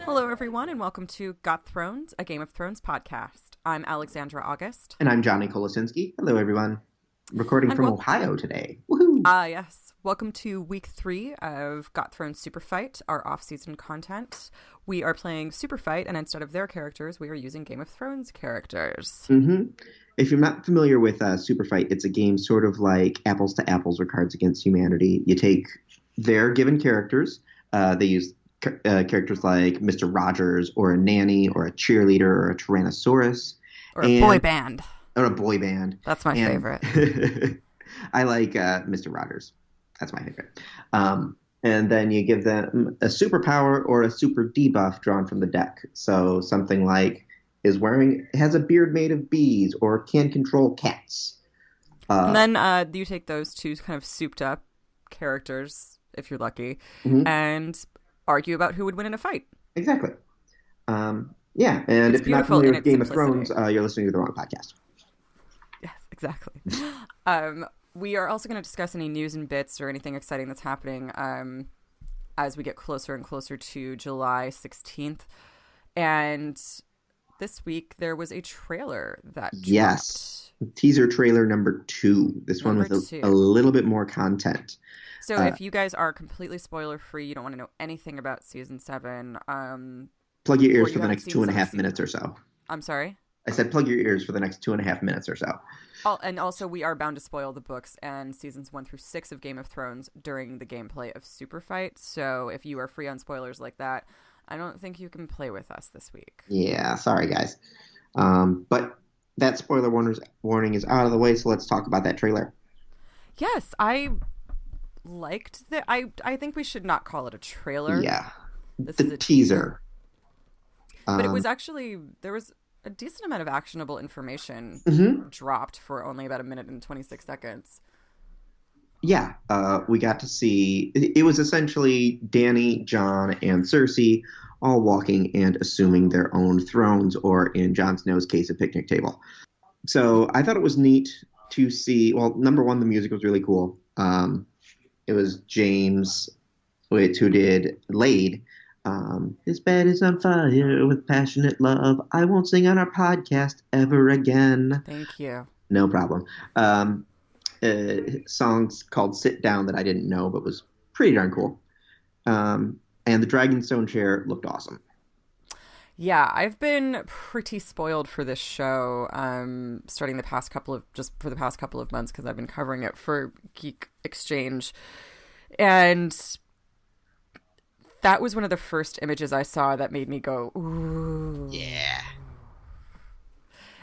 Hello, everyone, and welcome to GoT Thrones, a Game of Thrones podcast. I'm Alexandra August. And I'm Johnny Kolosinski. Hello, everyone. Recording from Ohio today. Woohoo! Yes. Welcome to week 3 of GoT Thrones Superfight, our off-season content. We are playing Superfight, and instead of their characters, we are using Game of Thrones characters. Mm-hmm. If you're not familiar with Superfight, it's a game sort of like Apples to Apples or Cards Against Humanity. You take their given characters. They use characters like Mr. Rogers or a nanny or a cheerleader or a Tyrannosaurus. Or a boy band. Or a boy band. That's my favorite. I like Mr. Rogers. That's my favorite. And then you give them a superpower or a super debuff drawn from the deck. So something like has a beard made of bees or can control cats. And then you take those two kind of souped up characters, if you're lucky, and argue about who would win in a fight. Exactly. Yeah, and if you're not familiar with Game of Thrones, you're listening to the wrong podcast. Yes, exactly. We are also going to discuss any news and bits or anything exciting that's happening as we get closer and closer to July 16th. And this week there was a trailer that dropped. Yes, teaser trailer number 2. This one with a little bit more content. So if you guys are completely spoiler free, you don't want to know anything about season 7. Plug your ears for the next 2.5 minutes or so. I'm sorry? I said plug your ears for the next 2.5 minutes or so. And also, we are bound to spoil the books and seasons 1 through 6 of Game of Thrones during the gameplay of Superfight. So if you are free on spoilers like that, I don't think you can play with us this week. Yeah, sorry, guys. But that spoiler warning is out of the way, so let's talk about that trailer. Yes, I liked that. I think we should not call it a trailer. Yeah, this is a teaser. But it was actually, there was a decent amount of actionable information dropped for only about 1 minute and 26 seconds. Yeah, we got to see, it was essentially Dany, Jon, and Cersei all walking and assuming their own thrones, or in Jon Snow's case, a picnic table. So I thought it was neat to see, well, number one, the music was really cool. It was James, who did Laid. This bed is on fire with passionate love. I won't sing on our podcast ever again. Thank you. No problem. Songs called Sit Down that I didn't know, but was pretty darn cool. And the Dragonstone chair looked awesome. Yeah, I've been pretty spoiled for this show, starting the past couple of months, because I've been covering it for Geek Exchange. And that was one of the first images I saw that made me go, ooh. Yeah.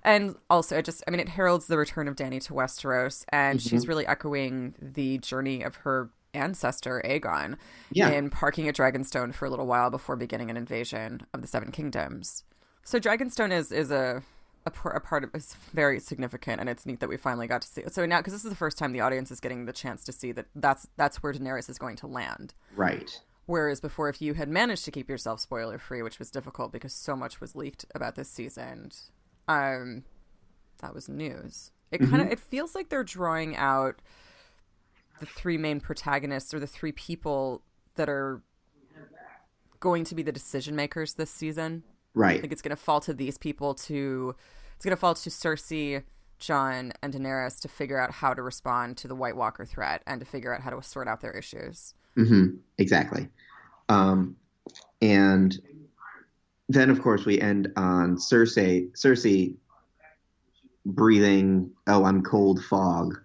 And also, it heralds the return of Dany to Westeros, and she's really echoing the journey of her ancestor, Aegon, in parking at Dragonstone for a little while before beginning an invasion of the Seven Kingdoms. So Dragonstone is a part of, it's very significant, and it's neat that we finally got to see it. So now, because this is the first time the audience is getting the chance to see that's where Daenerys is going to land. Right. Whereas before, if you had managed to keep yourself spoiler free, which was difficult because so much was leaked about this season, that was news. It feels like they're drawing out the 3 main protagonists, or the 3 people that are going to be the decision makers this season. Right. I think it's going to fall to these people it's going to fall to Cersei, Jon, and Daenerys to figure out how to respond to the White Walker threat and to figure out how to sort out their issues. Exactly. And then, of course, we end on Cersei breathing, I'm cold fog.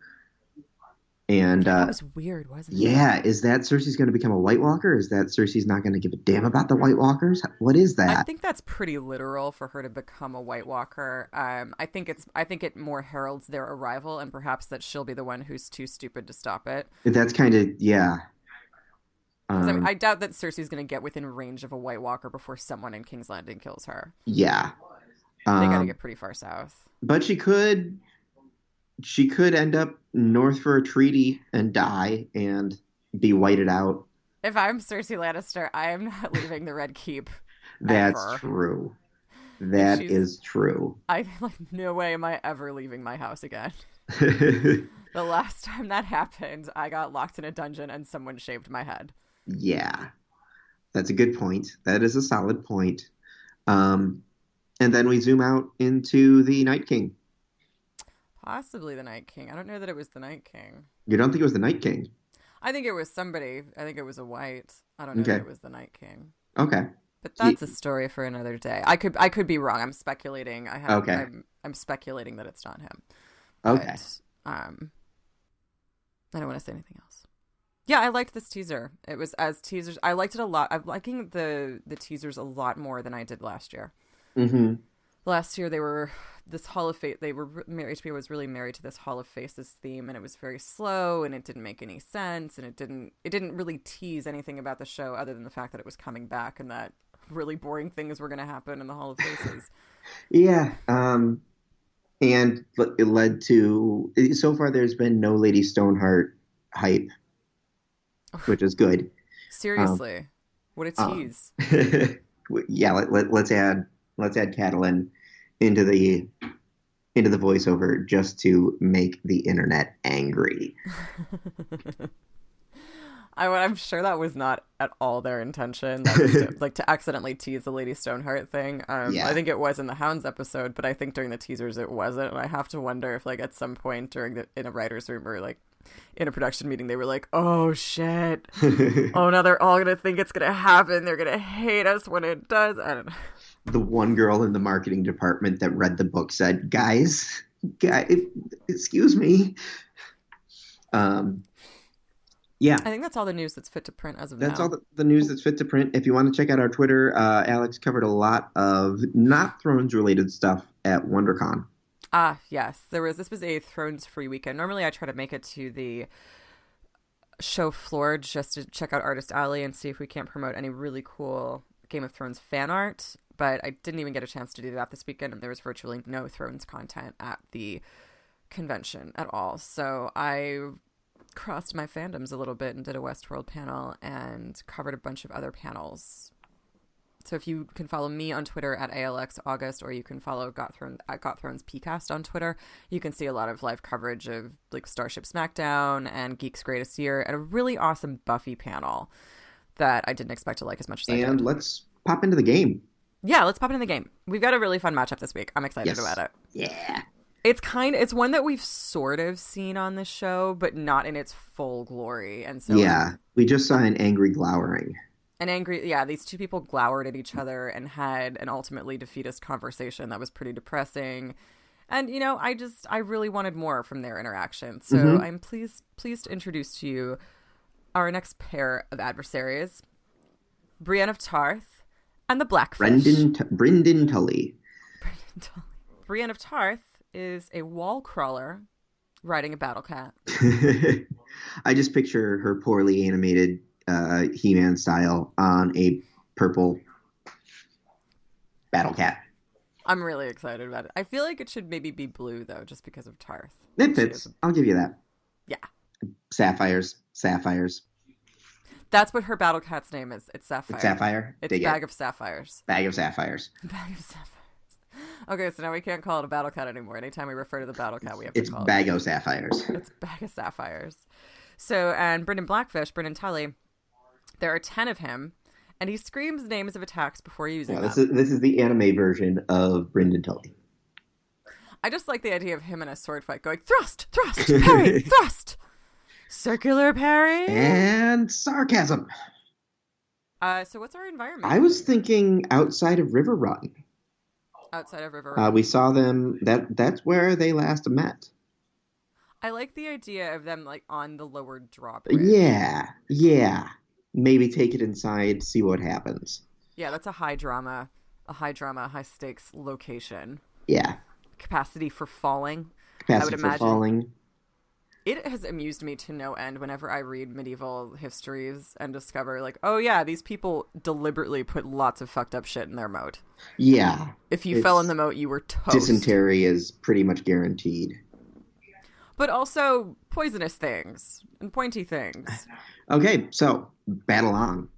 And that was weird, wasn't it? Yeah, is that Cersei's going to become a White Walker? Is that Cersei's not going to give a damn about the White Walkers? What is that? I think that's pretty literal for her to become a White Walker. I think it more heralds their arrival, and perhaps that she'll be the one who's too stupid to stop it. That's kind of, yeah. I doubt that Cersei's going to get within range of a White Walker before someone in King's Landing kills her. Yeah. They got to get pretty far south. But she could end up north for a treaty and die and be whited out. If I'm Cersei Lannister, I am not leaving the Red Keep. That's ever. True. That is true. I no way am I ever leaving my house again. The last time that happened, I got locked in a dungeon and someone shaved my head. Yeah, that's a good point. That is a solid point. And then we zoom out into the Night King. Possibly the Night King. I don't know that it was the Night King. You don't think it was the Night King? I think it was somebody. I think it was a white. I don't know that it was the Night King. Okay. But that's a story for another day. I could be wrong. I'm speculating. I'm speculating that it's not him. Okay. But, I don't want to say anything else. Yeah, I liked this teaser. It was as teasers. I liked it a lot. I'm liking the teasers a lot more than I did last year. Mm-hmm. Last year they were this Hall of Face. They were HBO was really married to this Hall of Faces theme, and it was very slow, and it didn't make any sense, and it didn't really tease anything about the show other than the fact that it was coming back and that really boring things were going to happen in the Hall of Faces. Yeah. And it led to, so far there's been no Lady Stoneheart hype, which is good. Seriously. What a tease. Yeah, let's add Catelyn into the voiceover just to make the internet angry. I'm sure that was not at all their intention. That was to accidentally tease the Lady Stoneheart thing. I think it was in the Hounds episode, but I think during the teasers it wasn't. And I have to wonder if at some point in a writer's room or in a production meeting, they were like, oh shit. Oh, now they're all going to think it's going to happen. They're going to hate us when it does. I don't know. The one girl in the marketing department that read the book said, guys, excuse me. Yeah. I think that's all the news that's fit to print as of now. That's all the news that's fit to print. If you want to check out our Twitter, Alex covered a lot of not Thrones-related stuff at WonderCon. Ah, yes. This was a Thrones-free weekend. Normally I try to make it to the show floor just to check out Artist Alley and see if we can't promote any really cool Game of Thrones fan art, but I didn't even get a chance to do that this weekend, and there was virtually no Thrones content at the convention at all. So I crossed my fandoms a little bit and did a Westworld panel and covered a bunch of other panels. So if you can follow me on Twitter at ALXAugust, or you can follow GoT Thrones PCast on Twitter, you can see a lot of live coverage of Starship Smackdown and Geek's Greatest Year and a really awesome Buffy panel that I didn't expect to like as much as I did. And let's pop into the game. Yeah, let's pop into the game. We've got a really fun matchup this week. I'm excited about it. Yeah. It's one that we've sort of seen on the show, but not in its full glory. And so we just saw an angry glowering. These two people glowered at each other and had an ultimately defeatist conversation that was pretty depressing. And, I really wanted more from their interaction. So I'm pleased to introduce to you our next pair of adversaries, Brienne of Tarth and the Blackfish. Brynden Tully. Brienne of Tarth is a wall crawler riding a battle cat. I just picture her poorly animated He-Man style on a purple battle cat. I'm really excited about it. I feel like it should maybe be blue, though, just because of Tarth. It fits. I'll give you that. Yeah. Sapphires. That's what her battle cat's name is. It's Sapphire. It's Sapphire? It's Bag of Sapphires. Bag of Sapphires. Bag of Sapphires. Okay, so now we can't call it a battle cat anymore. Anytime we refer to the battle cat, we have to call it... It's Bag of Sapphires. It's Bag of Sapphires. So, and Brynden Tully, there are 10 of him, and he screams names of attacks before using them. This is the anime version of Brynden Tully. I just like the idea of him in a sword fight going, thrust, parry, thrust, circular parry. And sarcasm. So what's our environment? I was thinking outside of Riverrun. Outside of Riverrun. We saw them, that's where they last met. I like the idea of them on the lower drawbridge. Yeah. Maybe take it inside, see what happens. Yeah, that's a high drama, high stakes location. Yeah. Capacity for falling. Capacity for falling. It has amused me to no end whenever I read medieval histories and discover, oh yeah, these people deliberately put lots of fucked up shit in their moat. Yeah. If you fell in the moat, you were toast. Dysentery is pretty much guaranteed. But also poisonous things and pointy things. Okay, so battle on.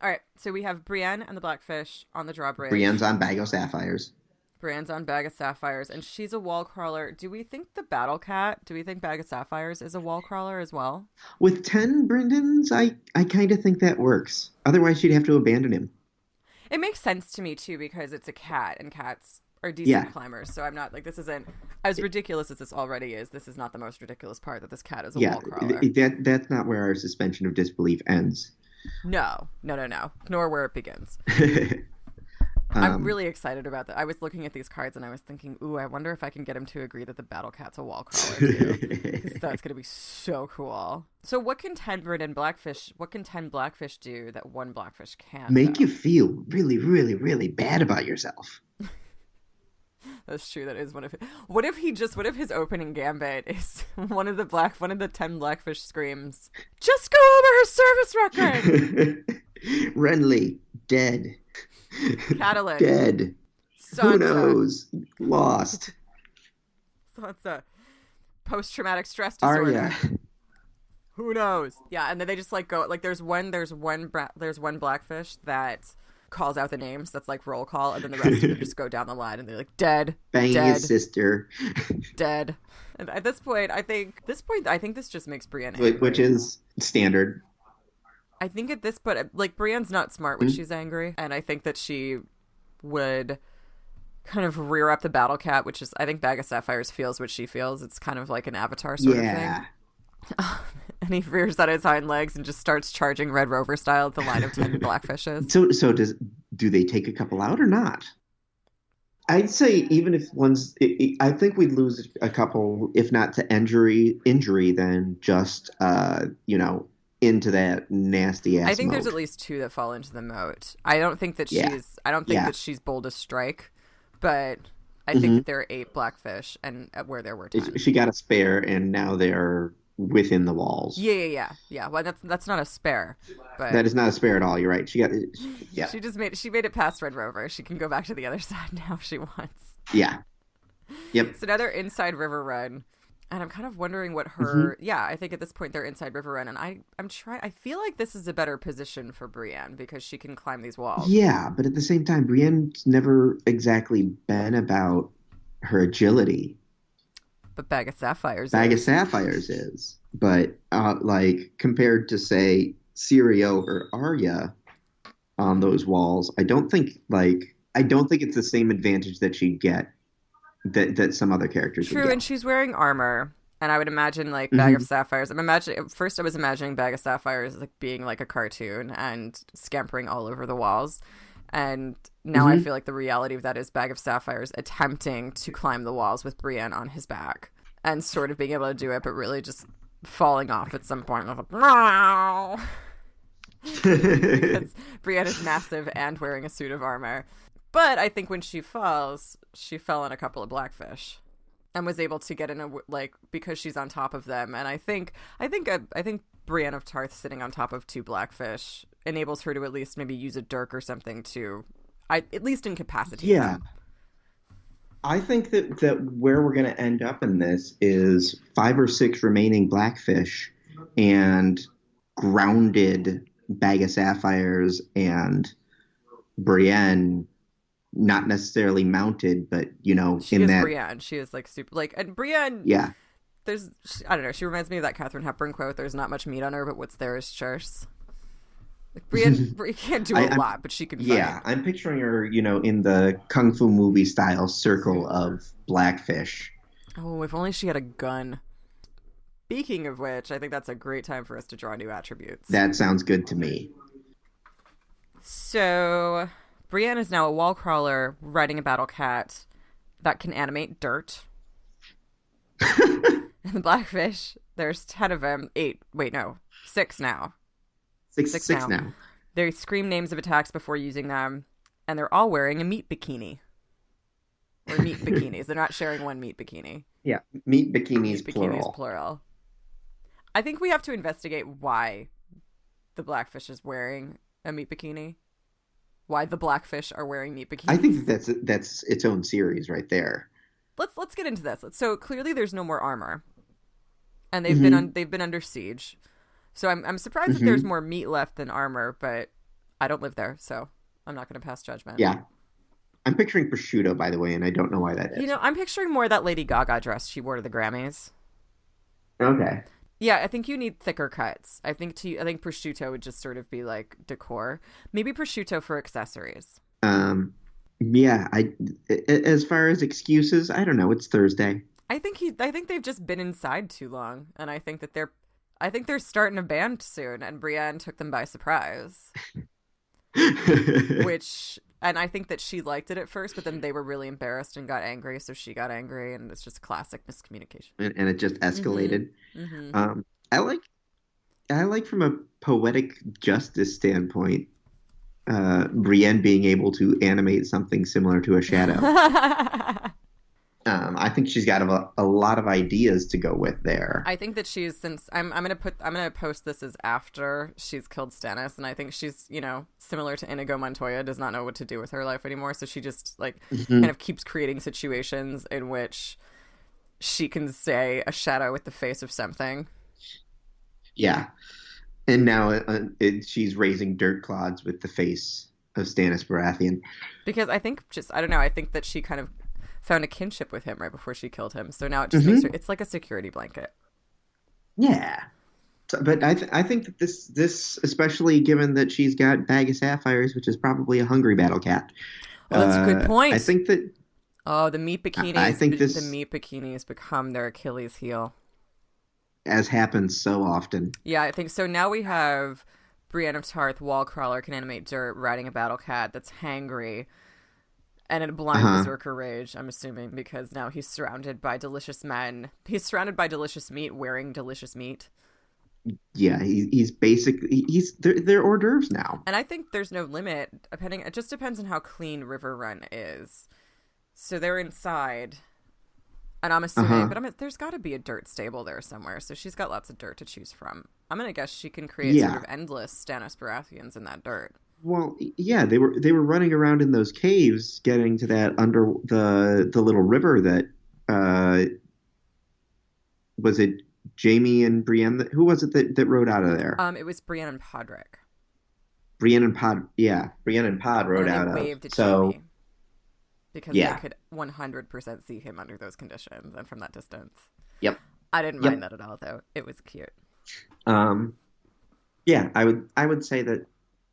All right, so we have Brienne and the Blackfish on the drawbridge. Brienne's on Bag of Sapphires. Brienne's on Bag of Sapphires, and she's a wall crawler. Do we think the Battle Cat, do we think Bag of Sapphires is a wall crawler as well? With 10 Brendans, I kind of think that works. Otherwise, she'd have to abandon him. It makes sense to me, too, because it's a cat, and cats are decent climbers. So I'm not, like, this isn't, as ridiculous as this already is, this is not the most ridiculous part that this cat is a wall crawler. That's not where our suspension of disbelief ends. No. Nor where it begins. I'm really excited about that. I was looking at these cards and I was thinking, ooh, I wonder if I can get him to agree that the Battle Cat's a wall crawler too. Because that's going to be so cool. So what can 10 Blackfish do that one Blackfish can't? Make you feel really, really, really bad about yourself. That's true. That is one of his. What if his opening gambit is one of the 10 Blackfish screams, just go over her service record. Renly, dead. Catalan. Dead. Sansa. Who knows? Lost. Sansa. Post-traumatic stress disorder. Arya. Who knows? Yeah, and then they just like go like there's one Blackfish that calls out the names. That's like roll call, and then the rest of them just go down the line, and they're like dead, banging dead, his sister, dead. And at this point, I think this just makes Brienne angry. Which is standard. I think at this point, like, Brienne's not smart when she's angry, and I think that she would kind of rear up the Battle Cat, which is, I think Bag of Sapphires feels what she feels. It's kind of like an Avatar sort of thing. And he rears out his hind legs and just starts charging Red Rover style at the line of 10 Blackfishes. So do they take a couple out or not? I'd say even if one's, I think we'd lose a couple, if not to injury, then just, into that nasty ass. I think moat. There's at least 2 that fall into the moat. I don't think that that she's bold as strike, but I think that there are 8 Blackfish and where there were 10. She got a spare and now they're within the walls. Yeah. Well, that's not a spare. But that is not a spare at all. You're right. She made it past Red Rover. She can go back to the other side now if she wants. Yeah. Yep. So now they're inside Riverrun. And I'm kind of wondering what her... Yeah, I think at this point they're inside Riverrun. And I feel like this is a better position for Brienne because she can climb these walls. Yeah, but at the same time, Brienne's never exactly been about her agility. But Bag of Sapphires is. But, compared to, say, Syrio or Arya on those walls, I don't think it's the same advantage that she'd get that some other characters would get. True, and she's wearing armor, and I would imagine like Bag of Sapphires. First I was imagining Bag of Sapphires like being like a cartoon and scampering all over the walls, and now I feel like the reality of that is Bag of Sapphires attempting to climb the walls with Brienne on his back and sort of being able to do it, but really just falling off at some point. Because Brienne is massive and wearing a suit of armor. But I think when she falls, she fell on a couple of Blackfish and was able to get in because she's on top of them. And I think Brienne of Tarth sitting on top of 2 Blackfish enables her to at least maybe use a dirk or something to at least incapacitate them. I think that where we're going to end up in this is 5 or 6 remaining Blackfish and grounded Bag of Sapphires and Brienne. Not necessarily mounted, but Brienne. She is like super and Brienne. Yeah. I don't know. She reminds me of that Katharine Hepburn quote. There's not much meat on her, but what's there is choice. Like Brienne can't do a lot, but she can fight. Yeah, I'm picturing her, in the kung fu movie style circle of Blackfish. Oh, if only she had a gun. Speaking of which, I think that's a great time for us to draw new attributes. That sounds good to me. So Brienne is now a wall crawler riding a battle cat that can animate dirt. And the Blackfish, there's 10 of them. 8. Wait, no. 6 now. Six now. They scream names of attacks before using them, and they're all wearing a meat bikini. Or meat bikinis. They're not sharing one meat bikini. Yeah, meat bikinis, plural. I think we have to investigate why the Blackfish is wearing a meat bikini. Why the Blackfish are wearing meat bikinis. I think that's its own series right there. Let's get into this. So clearly there's no more armor, and they've been under siege. So I'm surprised that there's more meat left than armor, but I don't live there, so I'm not going to pass judgment. Yeah, I'm picturing prosciutto, by the way, and I don't know why that is. I'm picturing more that Lady Gaga dress she wore to the Grammys. Okay. Yeah, I think you need thicker cuts. I think prosciutto would just sort of be like decor. Maybe prosciutto for accessories. Yeah, as far as excuses, I don't know. It's Thursday. I think they've just been inside too long, and I think they're starting a band soon, and Brienne took them by surprise. And I think that she liked it at first, but then they were really embarrassed and got angry, so she got angry, and it's just classic miscommunication. And it just escalated. Mm-hmm. I like from a poetic justice standpoint, Brienne being able to animate something similar to a shadow. I think she's got a lot of ideas to go with there. I think that since I'm gonna post this as after she's killed Stannis, and I think she's similar to Inigo Montoya, does not know what to do with her life anymore, so she just kind of keeps creating situations in which she can say a shadow with the face of something. Yeah, and now she's raising dirt clods with the face of Stannis Baratheon. Because I think I think that she kind of found a kinship with him right before she killed him. So now it just makes her, it's like a security blanket. Yeah. But I think that this, especially given that she's got Bag of Sapphires, which is probably a hungry battle cat. Well, that's a good point. I think that... Oh, the meat bikinis. I think the meat bikinis become their Achilles heel. As happens so often. Yeah, I think so. Now we have Brienne of Tarth, wall crawler, can animate dirt, riding a battle cat that's hangry. And in a blind berserker rage, I'm assuming, because now he's surrounded by delicious men. He's surrounded by delicious meat, wearing delicious meat. Yeah, he's basically they're hors d'oeuvres now. And I think there's no limit. It just depends on how clean Riverrun is. So they're inside, and I'm assuming, there's got to be a dirt stable there somewhere. So she's got lots of dirt to choose from. I'm gonna guess she can create sort of endless Stannis Baratheons in that dirt. Well, yeah, they were running around in those caves, getting to that under the little river that was it Jaime and Brienne? Who was it that rode out of there? It was Brienne and Podrick. Brienne and Pod rode out of. Waved at Jaime because they could 100% see him under those conditions and from that distance. Yep. I didn't mind that at all, though. It was cute. Yeah, I would say that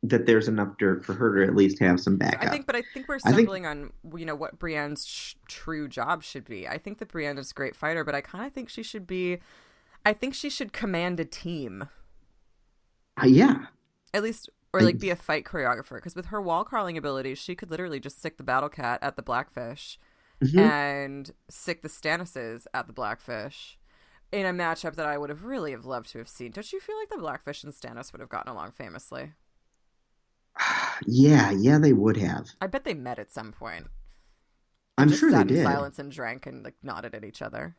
there's enough dirt for her to at least have some backup. I think we're stumbling on what Brienne's true job should be. I think that Brienne is a great fighter, but I kind of think she should be. I think she should command a team. Yeah. At least, or be a fight choreographer. Because with her wall crawling abilities, she could literally just sick the battle cat at the Blackfish and sick the Stannises at the Blackfish in a matchup that I would have really loved to have seen. Don't you feel like the Blackfish and Stannis would have gotten along famously? Yeah, they would have. I bet they met at some point. I'm sure they did. Sat in silence and drank and nodded at each other.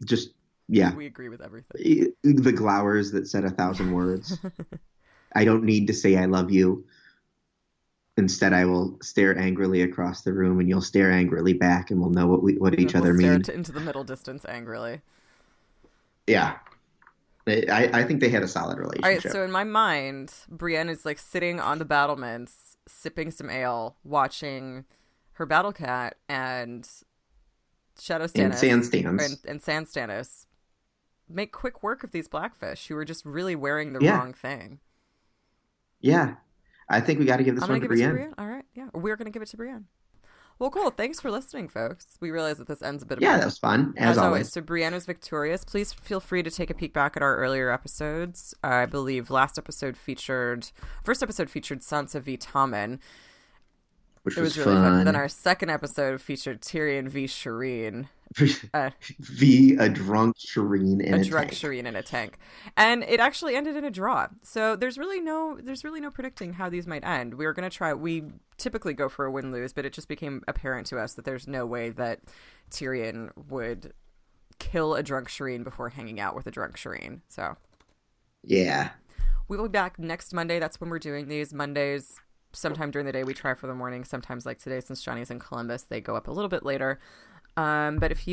Just we agree with everything. The glowers that said 1,000 words. I don't need to say I love you. Instead, I will stare angrily across the room, and you'll stare angrily back, and we'll know what each other mean. Stare into the middle distance angrily. Yeah. I think they had a solid relationship. All right, so in my mind, Brienne is sitting on the battlements, sipping some ale, watching her battle cat and Shadow Stannis and Sand Stannis make quick work of these Blackfish who were just really wearing the wrong thing. Yeah, I think we got to give this one to Brienne. All right, yeah, we're going to give it to Brienne. Well, cool. Thanks for listening, folks. We realize that this ends a bit. That was fun, as always. So Brienne was victorious. Please feel free to take a peek back at our earlier episodes. I believe first episode featured Sansa v. Tommen. Which was really fun. Then our second episode featured Tyrion v. Shireen. A drunk Shireen in a tank. And it actually ended in a draw. So there's really no predicting how these might end. We typically go for a win-lose, but it just became apparent to us that there's no way that Tyrion would kill a drunk Shireen before hanging out with a drunk Shireen. So yeah. We will be back next Monday. That's when we're doing these Mondays. Sometime during the day we try for the morning. Sometimes like today, since Johnny's in Columbus, they go up a little bit later. But if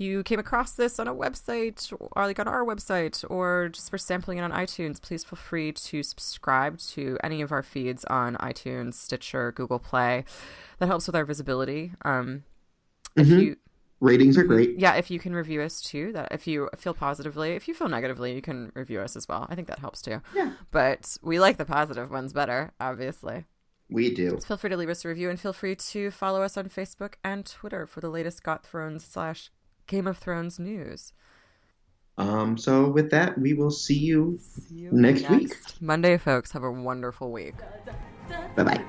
you came across this on a website or like on our website or just for sampling it on iTunes, please feel free to subscribe to any of our feeds on iTunes, Stitcher, Google Play. That helps with our visibility. If you ratings are great. Yeah, if you can review us too, that if you feel positively, if you feel negatively, you can review us as well. I think that helps too. Yeah. But we like the positive ones better, obviously. We do. So feel free to leave us a review and feel free to follow us on Facebook and Twitter for the latest GoT Thrones / Game of Thrones news. So with that, we will see you next week. Monday, folks. Have a wonderful week. Bye-bye.